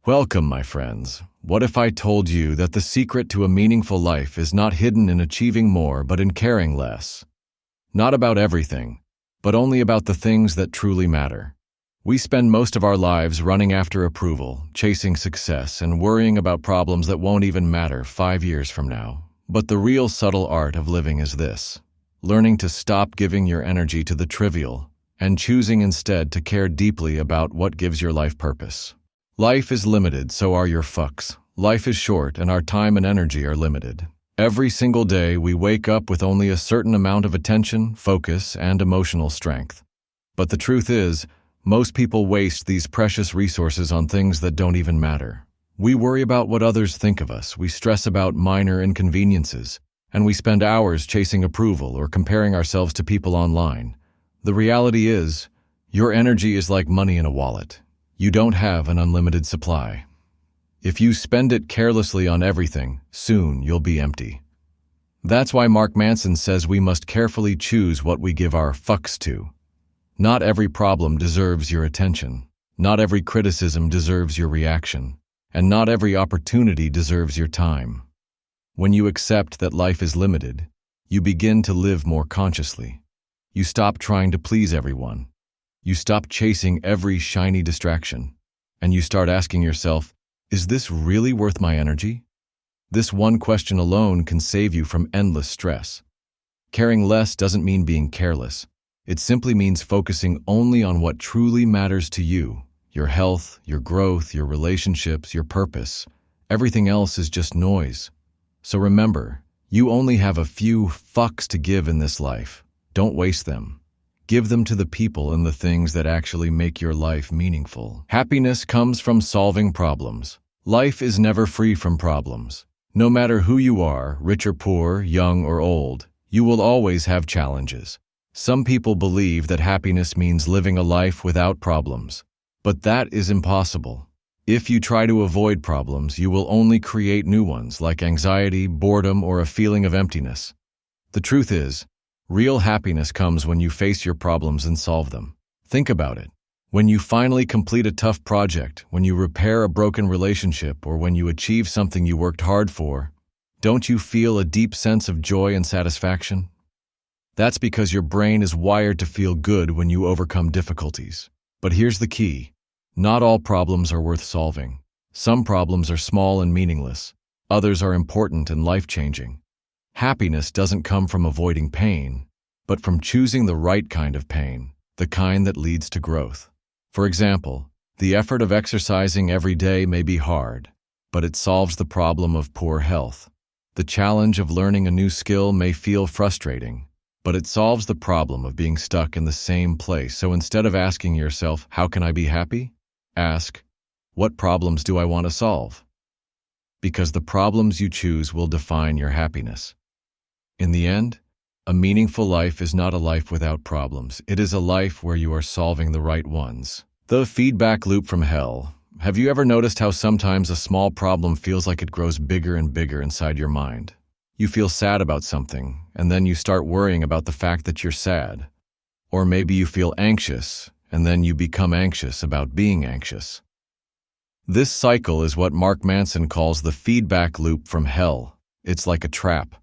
Welcome, my friends. What if I told you that the secret to a meaningful life is not hidden in achieving more, but in caring less? Not about everything, but only about the things that truly matter. We spend most of our lives running after approval, chasing success, and worrying about problems that won't even matter 5 years from now. But the real subtle art of living is this: learning to stop giving your energy to the trivial and choosing instead to care deeply about what gives your life purpose. Life is limited, so are your fucks. Life is short, and our time and energy are limited. Every single day, we wake up with only a certain amount of attention, focus, and emotional strength. But the truth is, most people waste these precious resources on things that don't even matter. We worry about what others think of us, we stress about minor inconveniences, and we spend hours chasing approval or comparing ourselves to people online. The reality is, your energy is like money in a wallet. You don't have an unlimited supply. If you spend it carelessly on everything, soon you'll be empty. That's why Mark Manson says we must carefully choose what we give our fucks to. Not every problem deserves your attention. Not every criticism deserves your reaction. And not every opportunity deserves your time. When you accept that life is limited, you begin to live more consciously. You stop trying to please everyone. You stop chasing every shiny distraction, and you start asking yourself, is this really worth my energy? This one question alone can save you from endless stress. Caring less doesn't mean being careless. It simply means focusing only on what truly matters to you: your health, your growth, your relationships, your purpose. Everything else is just noise. So remember, you only have a few fucks to give in this life. Don't waste them. Give them to the people and the things that actually make your life meaningful. Happiness comes from solving problems. Life is never free from problems. No matter who you are, rich or poor, young or old, you will always have challenges. Some people believe that happiness means living a life without problems, but that is impossible. If you try to avoid problems, you will only create new ones, like anxiety, boredom, or a feeling of emptiness. The truth is, real happiness comes when you face your problems and solve them. Think about it. When you finally complete a tough project, when you repair a broken relationship, or when you achieve something you worked hard for, don't you feel a deep sense of joy and satisfaction? That's because your brain is wired to feel good when you overcome difficulties. But here's the key: not all problems are worth solving. Some problems are small and meaningless. Others are important and life-changing. Happiness doesn't come from avoiding pain, but from choosing the right kind of pain, the kind that leads to growth. For example, the effort of exercising every day may be hard, but it solves the problem of poor health. The challenge of learning a new skill may feel frustrating, but it solves the problem of being stuck in the same place. So instead of asking yourself, how can I be happy? Ask, what problems do I want to solve? Because the problems you choose will define your happiness. In the end, a meaningful life is not a life without problems. It is a life where you are solving the right ones. The feedback loop from hell. Have you ever noticed how sometimes a small problem feels like it grows bigger and bigger inside your mind? You feel sad about something, and then you start worrying about the fact that you're sad. Or maybe you feel anxious, and then you become anxious about being anxious. This cycle is what Mark Manson calls the feedback loop from hell. It's like a trap.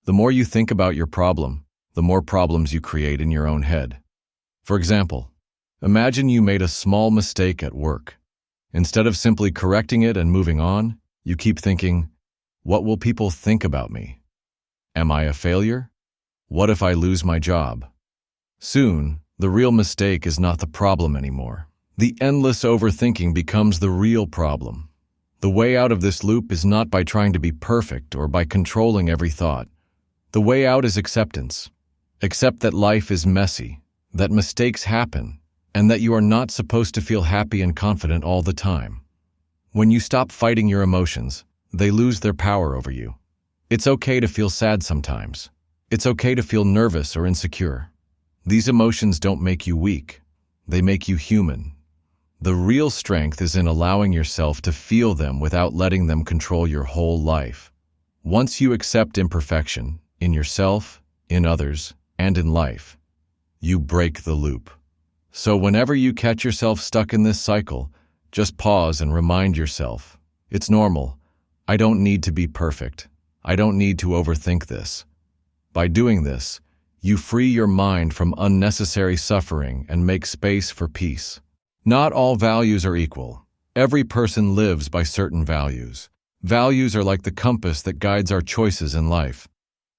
The more you think about your problem, the more problems you create in your own head. For example, imagine you made a small mistake at work. Instead of simply correcting it and moving on, you keep thinking, what will people think about me? Am I a failure? What if I lose my job? Soon, the real mistake is not the problem anymore. The endless overthinking becomes the real problem. The way out of this loop is not by trying to be perfect or by controlling every thought. The way out is acceptance. Accept that life is messy, that mistakes happen, and that you are not supposed to feel happy and confident all the time. When you stop fighting your emotions, they lose their power over you. It's okay to feel sad sometimes. It's okay to feel nervous or insecure. These emotions don't make you weak. They make you human. The real strength is in allowing yourself to feel them without letting them control your whole life. Once you accept imperfection, in yourself, in others, and in life, you break the loop. So whenever you catch yourself stuck in this cycle, Just pause and remind yourself, it's normal. I don't need to be perfect. I don't need to overthink this. By doing this, you free your mind from unnecessary suffering and make space for peace. Not all values are equal. Every person lives by certain values. Values are like the compass that guides our choices in life.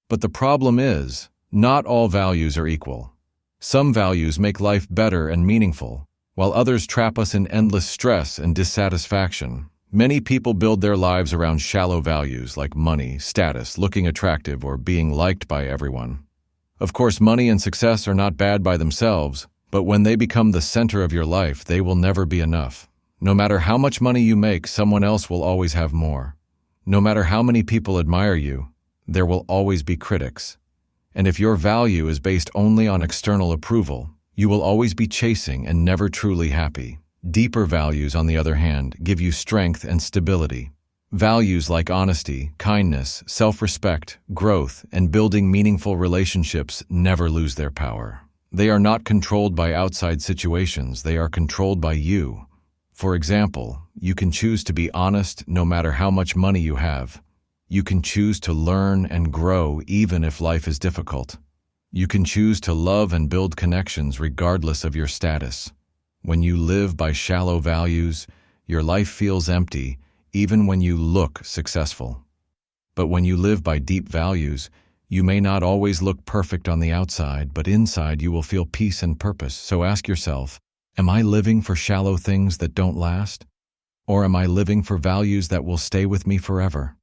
But the problem is, not all values are equal. Some values make life better and meaningful, while others trap us in endless stress and dissatisfaction. Many people build their lives around shallow values like money, status, looking attractive, or being liked by everyone. Of course, money and success are not bad by themselves, but when they become the center of your life, they will never be enough. No matter how much money you make, someone else will always have more. No matter how many people admire you, there will always be critics. And if your value is based only on external approval, you will always be chasing and never truly happy. Deeper values, on the other hand, give you strength and stability. Values like honesty, kindness, self-respect, growth, and building meaningful relationships never lose their power. They are not controlled by outside situations, they are controlled by you. For example, you can choose to be honest no matter how much money you have. You can choose to learn and grow even if life is difficult. You can choose to love and build connections regardless of your status. When you live by shallow values, your life feels empty even when you look successful. But when you live by deep values, you may not always look perfect on the outside, but inside you will feel peace and purpose. So ask yourself, am I living for shallow things that don't last? Or am I living for values that will stay with me forever?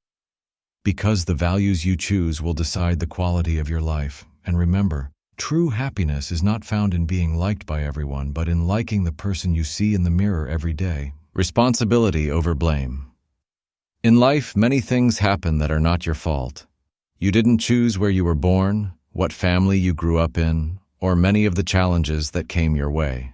Because the values you choose will decide the quality of your life. And remember, true happiness is not found in being liked by everyone, but in liking the person you see in the mirror every day. Responsibility over blame. In life, many things happen that are not your fault. You didn't choose where you were born, what family you grew up in, or many of the challenges that came your way.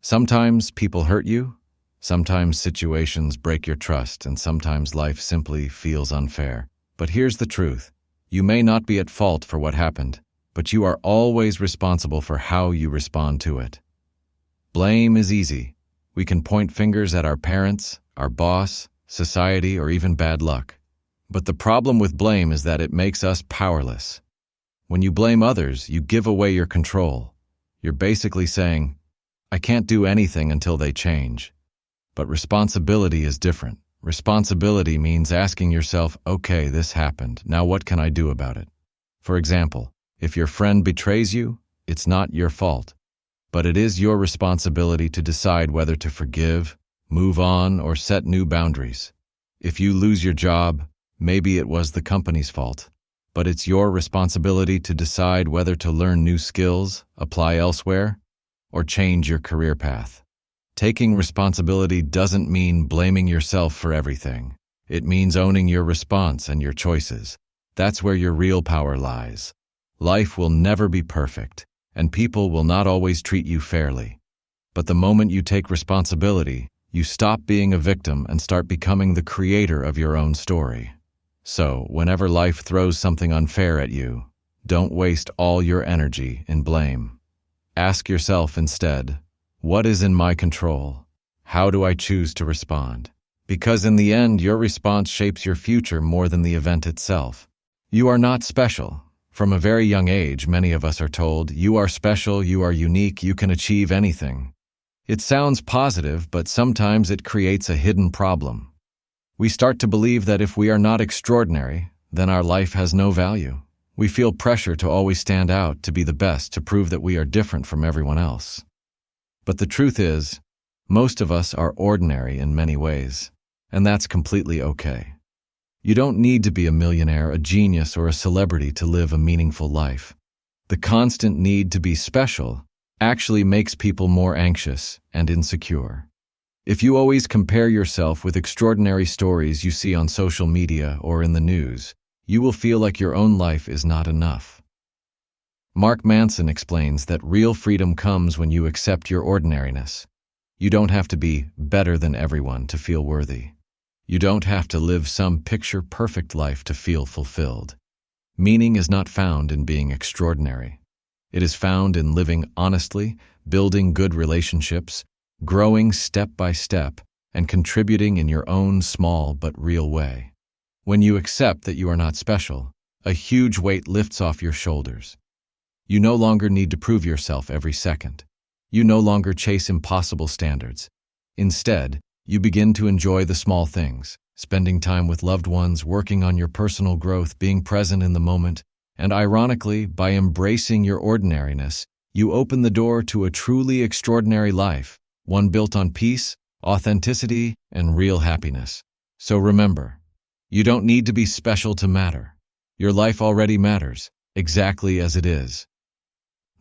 Sometimes people hurt you, sometimes situations break your trust, and sometimes life simply feels unfair. But here's the truth. You may not be at fault for what happened, but you are always responsible for how you respond to it. Blame is easy. We can point fingers at our parents, our boss, society, or even bad luck. But the problem with blame is that it makes us powerless. When you blame others, you give away your control. You're basically saying, I can't do anything until they change. But responsibility is different. Responsibility means asking yourself, okay, this happened. Now what can I do about it? For example, if your friend betrays you, it's not your fault. But it is your responsibility to decide whether to forgive, move on, or set new boundaries. If you lose your job, maybe it was the company's fault. But it's your responsibility to decide whether to learn new skills, apply elsewhere, or change your career path. Taking responsibility doesn't mean blaming yourself for everything. It means owning your response and your choices. That's where your real power lies. Life will never be perfect, and people will not always treat you fairly. But the moment you take responsibility, you stop being a victim and start becoming the creator of your own story. So, whenever life throws something unfair at you, don't waste all your energy in blame. Ask yourself instead, what is in my control? How do I choose to respond? Because in the end, your response shapes your future more than the event itself. You are not special. From a very young age, many of us are told, you are special, you are unique, you can achieve anything. It sounds positive, but sometimes it creates a hidden problem. We start to believe that if we are not extraordinary, then our life has no value. We feel pressure to always stand out, to be the best, to prove that we are different from everyone else. But the truth is, most of us are ordinary in many ways, and that's completely okay. You don't need to be a millionaire, a genius, or a celebrity to live a meaningful life. The constant need to be special actually makes people more anxious and insecure. If you always compare yourself with extraordinary stories you see on social media or in the news, you will feel like your own life is not enough. Mark Manson explains that real freedom comes when you accept your ordinariness. You don't have to be better than everyone to feel worthy. You don't have to live some picture-perfect life to feel fulfilled. Meaning is not found in being extraordinary. It is found in living honestly, building good relationships, growing step by step, and contributing in your own small but real way. When you accept that you are not special, a huge weight lifts off your shoulders. You no longer need to prove yourself every second. You no longer chase impossible standards. Instead, you begin to enjoy the small things, spending time with loved ones, working on your personal growth, being present in the moment, and ironically, by embracing your ordinariness, you open the door to a truly extraordinary life, one built on peace, authenticity, and real happiness. So remember, you don't need to be special to matter. Your life already matters, exactly as it is.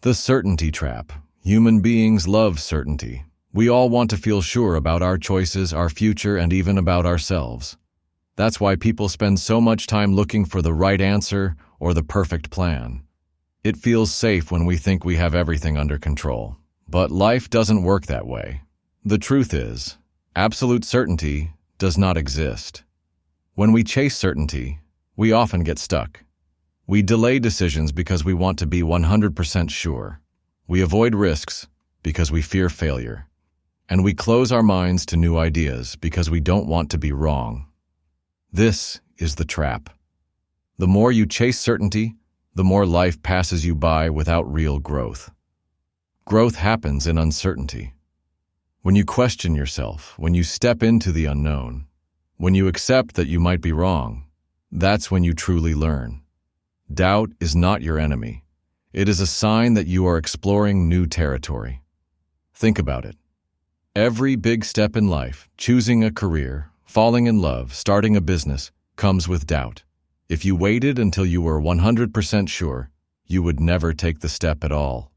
The certainty trap. Human beings love certainty. We all want to feel sure about our choices, our future, and even about ourselves. That's why people spend so much time looking for the right answer or the perfect plan. It feels safe when we think we have everything under control. But life doesn't work that way. The truth is, absolute certainty does not exist. When we chase certainty, we often get stuck. We delay decisions because we want to be 100% sure. We avoid risks because we fear failure. And we close our minds to new ideas because we don't want to be wrong. This is the trap. The more you chase certainty, the more life passes you by without real growth. Growth happens in uncertainty. When you question yourself, when you step into the unknown, when you accept that you might be wrong, that's when you truly learn. Doubt is not your enemy. It is a sign that you are exploring new territory. Think about it. Every big step in life, choosing a career, falling in love, starting a business, comes with doubt. If you waited until you were 100% sure, you would never take the step at all.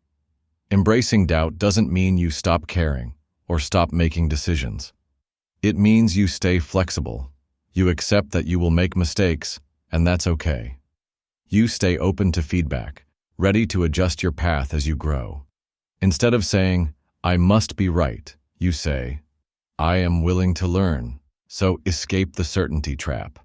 Embracing doubt doesn't mean you stop caring or stop making decisions. It means you stay flexible. You accept that you will make mistakes, and that's okay. You stay open to feedback, ready to adjust your path as you grow. Instead of saying, "I must be right," you say, "I am willing to learn." So escape the certainty trap.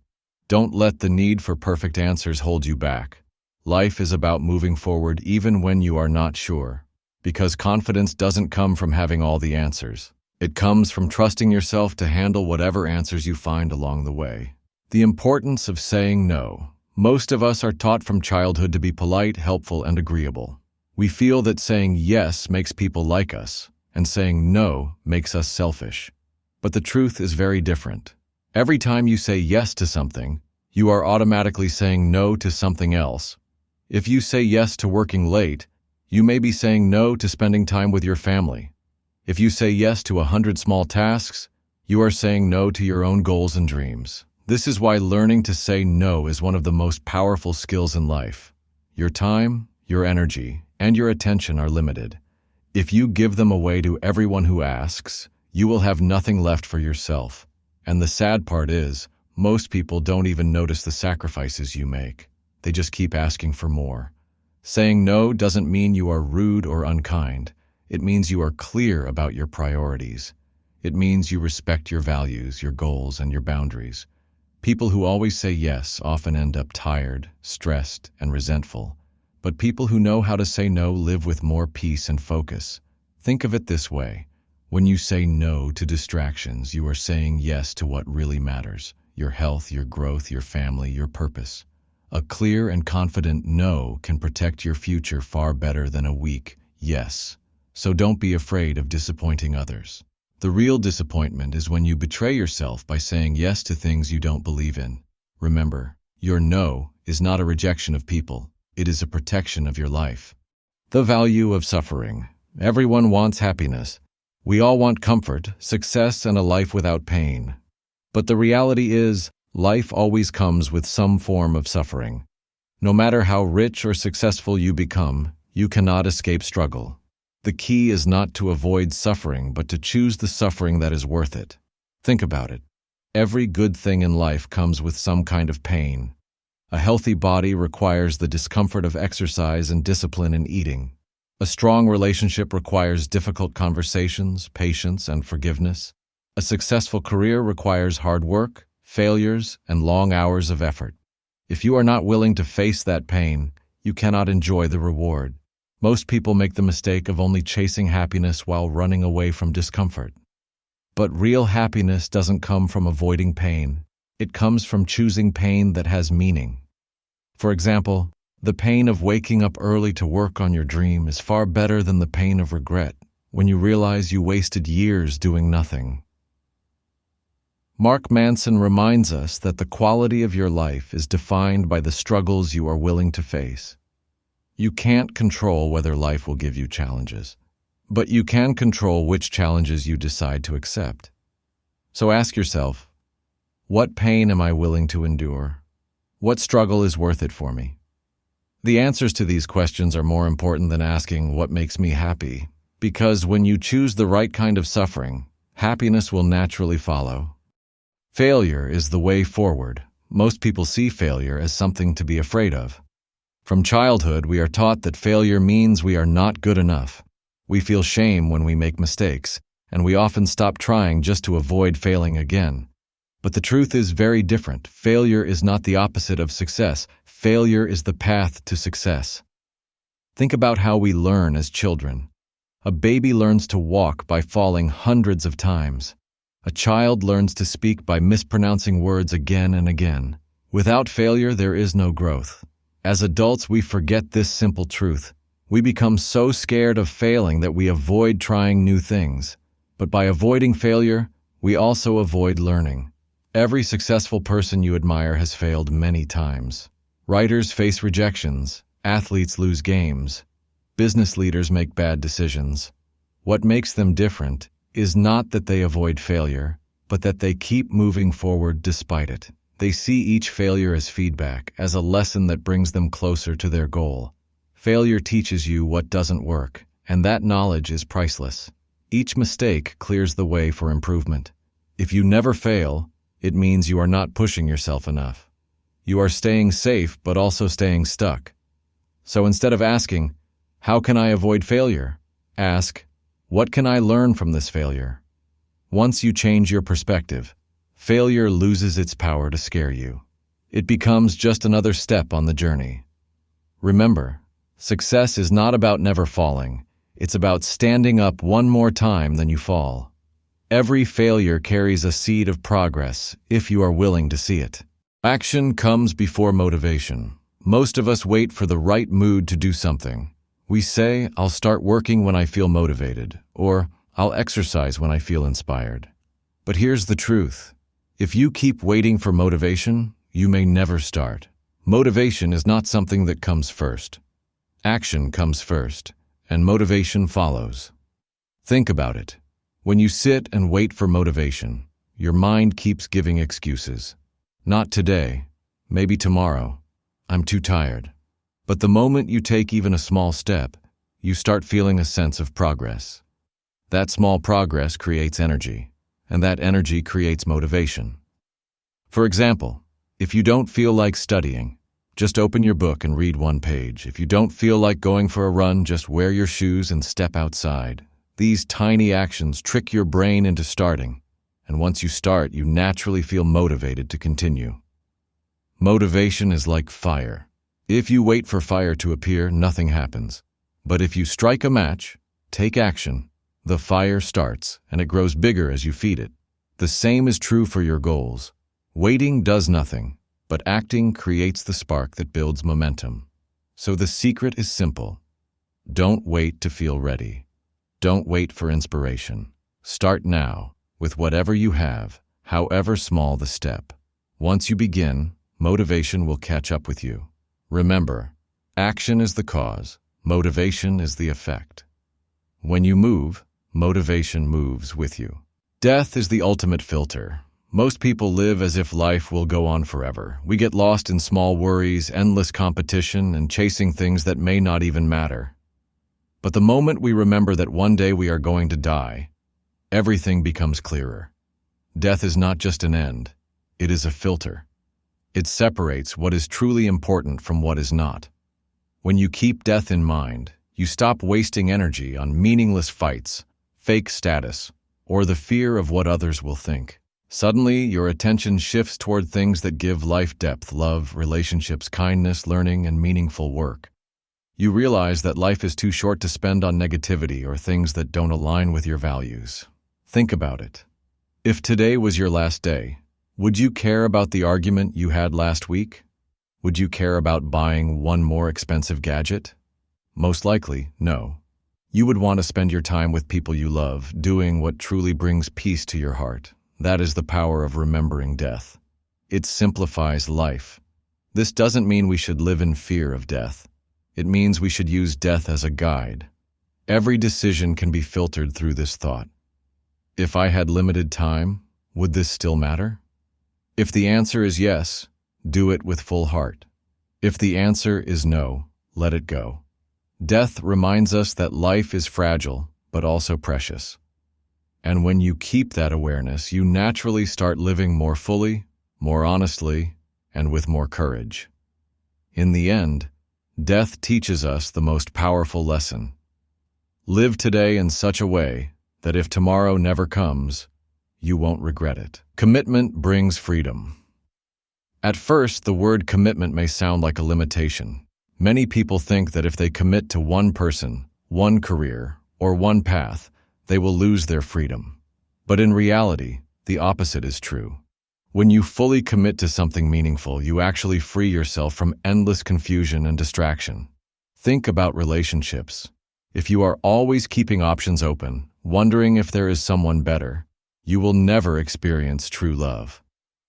Don't let the need for perfect answers hold you back. Life is about moving forward even when you are not sure. Because confidence doesn't come from having all the answers. It comes from trusting yourself to handle whatever answers you find along the way. The importance of saying no. Most of us are taught from childhood to be polite, helpful, and agreeable. We feel that saying yes makes people like us, and saying no makes us selfish. But the truth is very different. Every time you say yes to something, you are automatically saying no to something else. If you say yes to working late, you may be saying no to spending time with your family. If you say yes to 100 small tasks, you are saying no to your own goals and dreams. This is why learning to say no is one of the most powerful skills in life. Your time, your energy, and your attention are limited. If you give them away to everyone who asks, you will have nothing left for yourself. And the sad part is, most people don't even notice the sacrifices you make. They just keep asking for more. Saying no doesn't mean you are rude or unkind. It means you are clear about your priorities. It means you respect your values, your goals, and your boundaries. People who always say yes often end up tired, stressed, and resentful. But people who know how to say no live with more peace and focus. Think of it this way. When you say no to distractions, you are saying yes to what really matters: your health, your growth, your family, your purpose. A clear and confident no can protect your future far better than a weak yes. So don't be afraid of disappointing others. The real disappointment is when you betray yourself by saying yes to things you don't believe in. Remember, your no is not a rejection of people. It is a protection of your life. The value of suffering. Everyone wants happiness. We all want comfort, success, and a life without pain. But the reality is, life always comes with some form of suffering. No matter how rich or successful you become, you cannot escape struggle. The key is not to avoid suffering, but to choose the suffering that is worth it. Think about it. Every good thing in life comes with some kind of pain. A healthy body requires the discomfort of exercise and discipline in eating. A strong relationship requires difficult conversations, patience, and forgiveness. A successful career requires hard work, failures, and long hours of effort. If you are not willing to face that pain, you cannot enjoy the reward. Most people make the mistake of only chasing happiness while running away from discomfort. But real happiness doesn't come from avoiding pain. It comes from choosing pain that has meaning. For example, the pain of waking up early to work on your dream is far better than the pain of regret when you realize you wasted years doing nothing. Mark Manson reminds us that the quality of your life is defined by the struggles you are willing to face. You can't control whether life will give you challenges, but you can control which challenges you decide to accept. So ask yourself, what pain am I willing to endure? What struggle is worth it for me? The answers to these questions are more important than asking what makes me happy, because when you choose the right kind of suffering, happiness will naturally follow. Failure is the way forward. Most people see failure as something to be afraid of. From childhood, we are taught that failure means we are not good enough. We feel shame when we make mistakes, and we often stop trying just to avoid failing again. But the truth is very different. Failure is not the opposite of success. Failure is the path to success. Think about how we learn as children. A baby learns to walk by falling hundreds of times. A child learns to speak by mispronouncing words again and again. Without failure, there is no growth. As adults, we forget this simple truth. We become so scared of failing that we avoid trying new things. But by avoiding failure, we also avoid learning. Every successful person you admire has failed many times. Writers face rejections. Athletes lose games. Business leaders make bad decisions. What makes them different is not that they avoid failure, but that they keep moving forward despite it. They see each failure as feedback, as a lesson that brings them closer to their goal. Failure teaches you what doesn't work, and that knowledge is priceless. Each mistake clears the way for improvement. If you never fail, it means you are not pushing yourself enough. You are staying safe, but also staying stuck. So instead of asking, how can I avoid failure? Ask, what can I learn from this failure? Once you change your perspective, failure loses its power to scare you. It becomes just another step on the journey. Remember, success is not about never falling. It's about standing up one more time than you fall. Every failure carries a seed of progress if you are willing to see it. Action comes before motivation. Most of us wait for the right mood to do something. We say, I'll start working when I feel motivated, or I'll exercise when I feel inspired. But here's the truth. If you keep waiting for motivation, you may never start. Motivation is not something that comes first. Action comes first, and motivation follows. Think about it. When you sit and wait for motivation, your mind keeps giving excuses. Not today, maybe tomorrow. I'm too tired. But the moment you take even a small step, you start feeling a sense of progress. That small progress creates energy, and that energy creates motivation. For example, if you don't feel like studying, just open your book and read one page. If you don't feel like going for a run, just wear your shoes and step outside. These tiny actions trick your brain into starting, and once you start, you naturally feel motivated to continue. Motivation is like fire. If you wait for fire to appear, nothing happens. But if you strike a match, take action, the fire starts, and it grows bigger as you feed it. The same is true for your goals. Waiting does nothing, but acting creates the spark that builds momentum. So the secret is simple. Don't wait to feel ready. Don't wait for inspiration. Start now, with whatever you have, however small the step. Once you begin, motivation will catch up with you. Remember, action is the cause, motivation is the effect. When you move, motivation moves with you. Death is the ultimate filter. Most people live as if life will go on forever. We get lost in small worries, endless competition, and chasing things that may not even matter. But the moment we remember that one day we are going to die, everything becomes clearer. Death is not just an end, it is a filter. It separates what is truly important from what is not. When you keep death in mind, you stop wasting energy on meaningless fights, fake status, or the fear of what others will think. Suddenly, your attention shifts toward things that give life depth, love, relationships, kindness, learning, and meaningful work. You realize that life is too short to spend on negativity or things that don't align with your values. Think about it. If today was your last day, would you care about the argument you had last week? Would you care about buying one more expensive gadget? Most likely, no. You would want to spend your time with people you love, doing what truly brings peace to your heart. That is the power of remembering death. It simplifies life. This doesn't mean we should live in fear of death. It means we should use death as a guide. Every decision can be filtered through this thought. If I had limited time, would this still matter? If the answer is yes, do it with full heart. If the answer is no, let it go. Death reminds us that life is fragile, but also precious. And when you keep that awareness, you naturally start living more fully, more honestly, and with more courage. In the end, death teaches us the most powerful lesson. Live today in such a way that if tomorrow never comes, you won't regret it. Commitment brings freedom. At first, the word commitment may sound like a limitation. Many people think that if they commit to one person, one career, or one path, they will lose their freedom. But in reality, the opposite is true. When you fully commit to something meaningful, you actually free yourself from endless confusion and distraction. Think about relationships. If you are always keeping options open, wondering if there is someone better, you will never experience true love.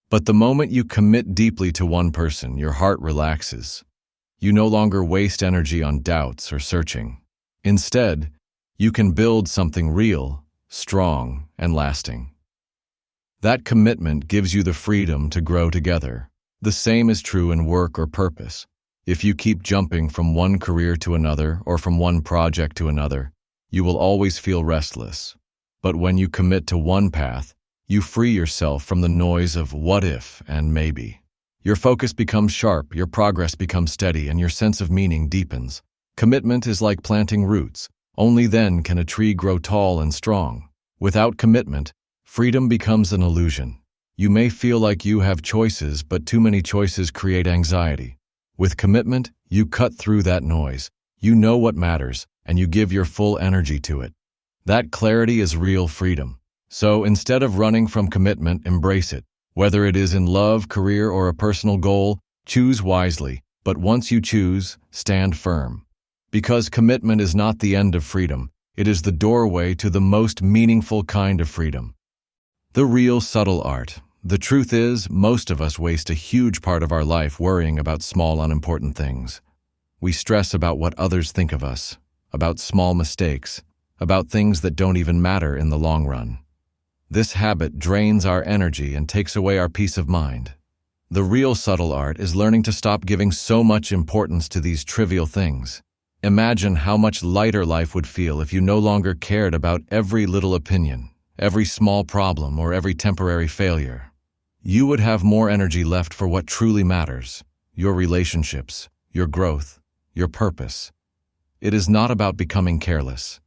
But the moment you commit deeply to one person, your heart relaxes. You no longer waste energy on doubts or searching. Instead, you can build something real, strong, and lasting. That commitment gives you the freedom to grow together. The same is true in work or purpose. If you keep jumping from one career to another or from one project to another, you will always feel restless. But when you commit to one path, you free yourself from the noise of what if and maybe. Your focus becomes sharp, your progress becomes steady, and your sense of meaning deepens. Commitment is like planting roots. Only then can a tree grow tall and strong. Without commitment, freedom becomes an illusion. You may feel like you have choices, but too many choices create anxiety. With commitment, you cut through that noise. You know what matters, and you give your full energy to it. That clarity is real freedom. So instead of running from commitment, embrace it. Whether it is in love, career, or a personal goal, choose wisely. But once you choose, stand firm. Because commitment is not the end of freedom. It is the doorway to the most meaningful kind of freedom. The real subtle art. The truth is, most of us waste a huge part of our life worrying about small, unimportant things. We stress about what others think of us, about small mistakes, about things that don't even matter in the long run. This habit drains our energy and takes away our peace of mind. The real subtle art is learning to stop giving so much importance to these trivial things. Imagine how much lighter life would feel if you no longer cared about every little opinion, every small problem, or every temporary failure. You would have more energy left for what truly matters: your relationships, your growth, your purpose. It is not about becoming careless.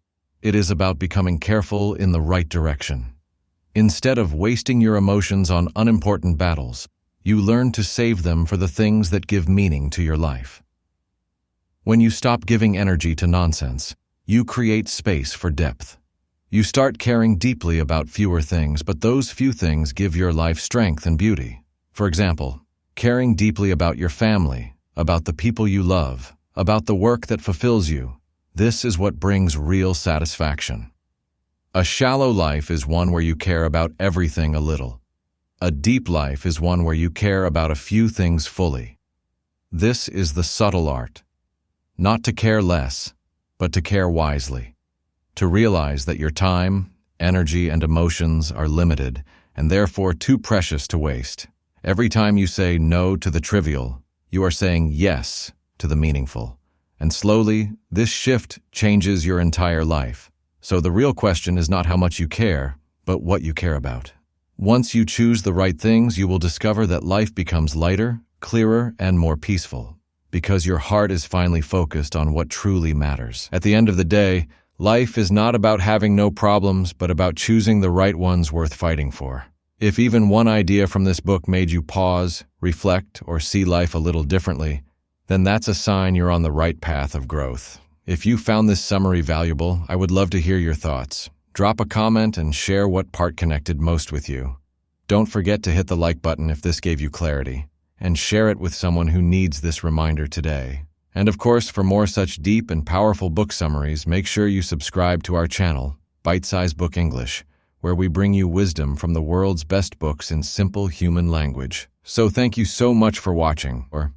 It is about becoming careful in the right direction. Instead of wasting your emotions on unimportant battles, you learn to save them for the things that give meaning to your life. When you stop giving energy to nonsense, you create space for depth. You start caring deeply about fewer things, but those few things give your life strength and beauty. For example, caring deeply about your family, about the people you love, about the work that fulfills you. This is what brings real satisfaction. A shallow life is one where you care about everything a little. A deep life is one where you care about a few things fully. This is the subtle art. Not to care less, but to care wisely. To realize that your time, energy, and emotions are limited and therefore too precious to waste. Every time you say no to the trivial, you are saying yes to the meaningful. And slowly, this shift changes your entire life. So the real question is not how much you care, but what you care about. Once you choose the right things, you will discover that life becomes lighter, clearer, and more peaceful, because your heart is finally focused on what truly matters. At the end of the day, life is not about having no problems, but about choosing the right ones worth fighting for. If even one idea from this book made you pause, reflect, or see life a little differently, then that's a sign you're on the right path of growth. If you found this summary valuable, I would love to hear your thoughts. Drop a comment and share what part connected most with you. Don't forget to hit the like button if this gave you clarity, and share it with someone who needs this reminder today. And of course, for more such deep and powerful book summaries, make sure you subscribe to our channel, Bite-Size Book English, where we bring you wisdom from the world's best books in simple human language. So thank you so much for watching, or